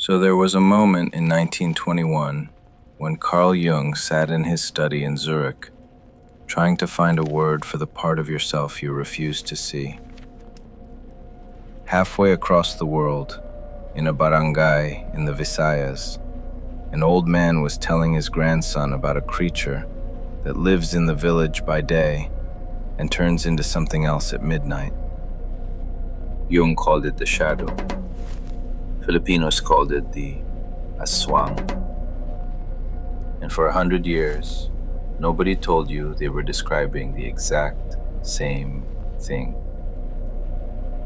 So there was a moment in 1921 when Carl Jung sat in his study in Zurich, trying to find a word for the part of yourself you refuse to see. Halfway across the world, in a barangay in the Visayas, an old man was telling his grandson about a creature that lives in the village by day and turns into something else at midnight. Jung called it the shadow. Filipinos called it the Aswang. And for 100 years, nobody told you they were describing the exact same thing.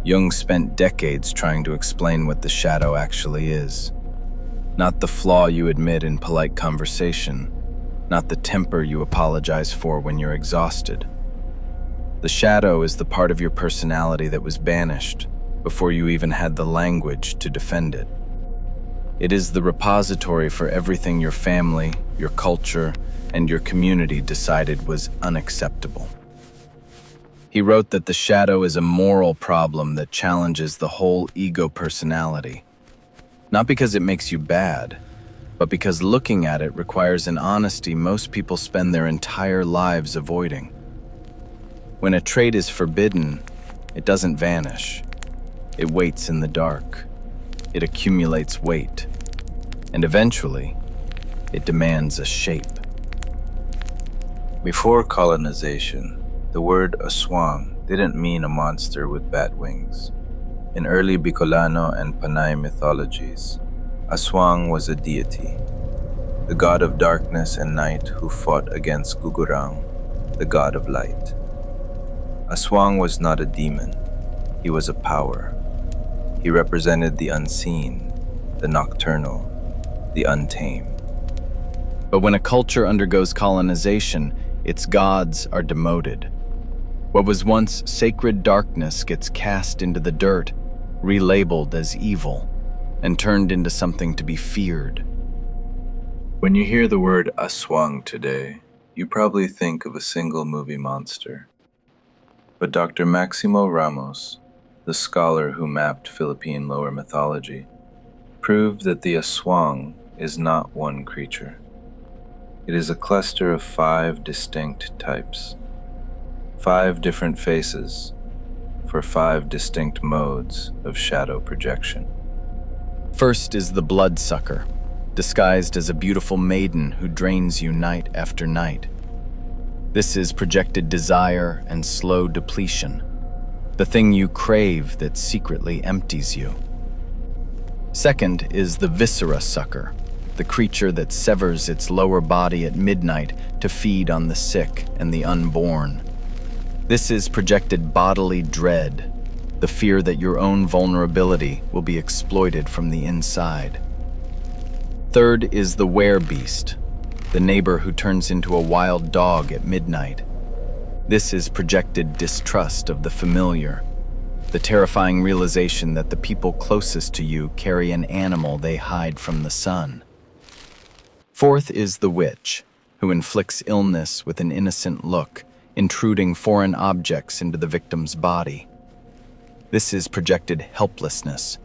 Jung spent decades trying to explain what the shadow actually is. Not the flaw you admit in polite conversation, not the temper you apologize for when you're exhausted. The shadow is the part of your personality that was banished before you even had the language to defend it. It is the repository for everything your family, your culture, and your community decided was unacceptable. He wrote that the shadow is a moral problem that challenges the whole ego personality. Not because it makes you bad, but because looking at it requires an honesty most people spend their entire lives avoiding. When a trait is forbidden, it doesn't vanish. It waits in the dark. It accumulates weight. And eventually, it demands a shape. Before colonization, the word Aswang didn't mean a monster with bat wings. In early Bicolano and Panay mythologies, Aswang was a deity, the god of darkness and night who fought against Gugurang, the god of light. Aswang was not a demon, he was a power. He represented the unseen, the nocturnal, the untamed. But when a culture undergoes colonization, its gods are demoted. What was once sacred darkness gets cast into the dirt, relabeled as evil, and turned into something to be feared. When you hear the word Aswang today, you probably think of a single movie monster. But Dr. Maximo Ramos, the scholar who mapped Philippine lower mythology, proved that the Aswang is not one creature. It is a cluster of 5 distinct types, 5 different faces for 5 distinct modes of shadow projection. First is the bloodsucker, disguised as a beautiful maiden who drains you night after night. This is projected desire and slow depletion, the thing you crave that secretly empties you. Second is the viscera sucker, the creature that severs its lower body at midnight to feed on the sick and the unborn. This is projected bodily dread, the fear that your own vulnerability will be exploited from the inside. Third is the werebeast, the neighbor who turns into a wild dog at midnight. This is projected distrust of the familiar, the terrifying realization that the people closest to you carry an animal they hide from the sun. Fourth is the witch, who inflicts illness with an innocent look, intruding foreign objects into the victim's body. This is projected helplessness,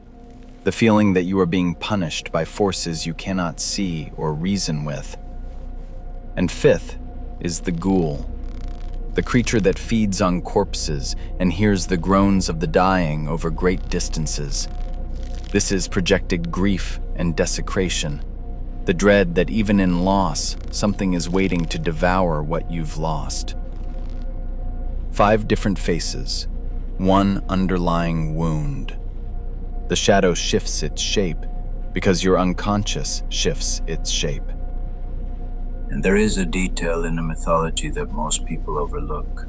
the feeling that you are being punished by forces you cannot see or reason with. And fifth is the ghoul, the creature that feeds on corpses and hears the groans of the dying over great distances. This is projected grief and desecration, the dread that even in loss, something is waiting to devour what you've lost. 5 different faces, 1 underlying wound. The shadow shifts its shape because your unconscious shifts its shape. And there is a detail in the mythology that most people overlook.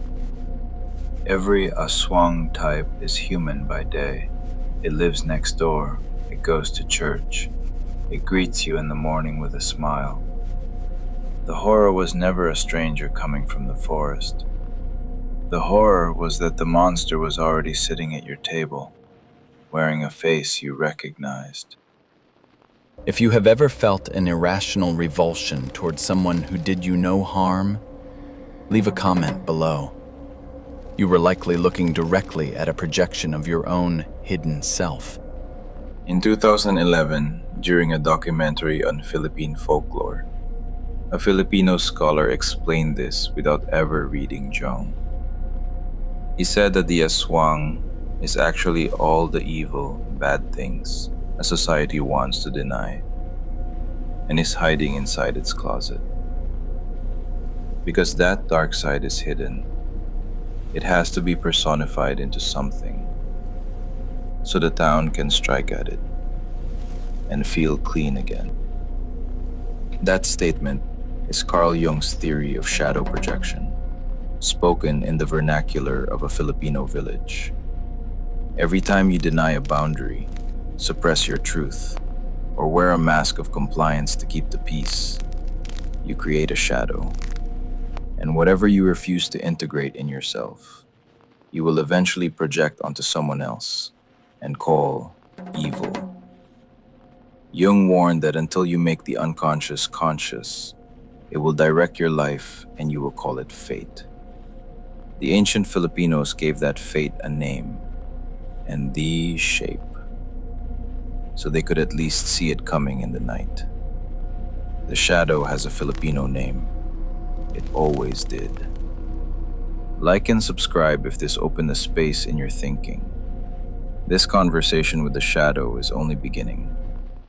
Every Aswang type is human by day. It lives next door. It goes to church. It greets you in the morning with a smile. The horror was never a stranger coming from the forest. The horror was that the monster was already sitting at your table, wearing a face you recognized. If you have ever felt an irrational revulsion towards someone who did you no harm, leave a comment below. You were likely looking directly at a projection of your own hidden self. In 2011, During a documentary on Philippine folklore, a Filipino scholar explained this without ever reading Jung. He said that the Aswang is actually all the evil, bad things a society wants to deny and is hiding inside its closet. Because that dark side is hidden, it has to be personified into something so the town can strike at it and feel clean again. That statement is Carl Jung's theory of shadow projection, spoken in the vernacular of a Filipino village. Every time you deny a boundary, suppress your truth, or wear a mask of compliance to keep the peace, you create a shadow. And whatever you refuse to integrate in yourself, you will eventually project onto someone else and call evil. Jung warned that until you make the unconscious conscious, it will direct your life and you will call it fate. The ancient Filipinos gave that fate a name and the shape, so they could at least see it coming in the night. The shadow has a Filipino name. It always did. Like and subscribe if this opened a space in your thinking. This conversation with the shadow is only beginning.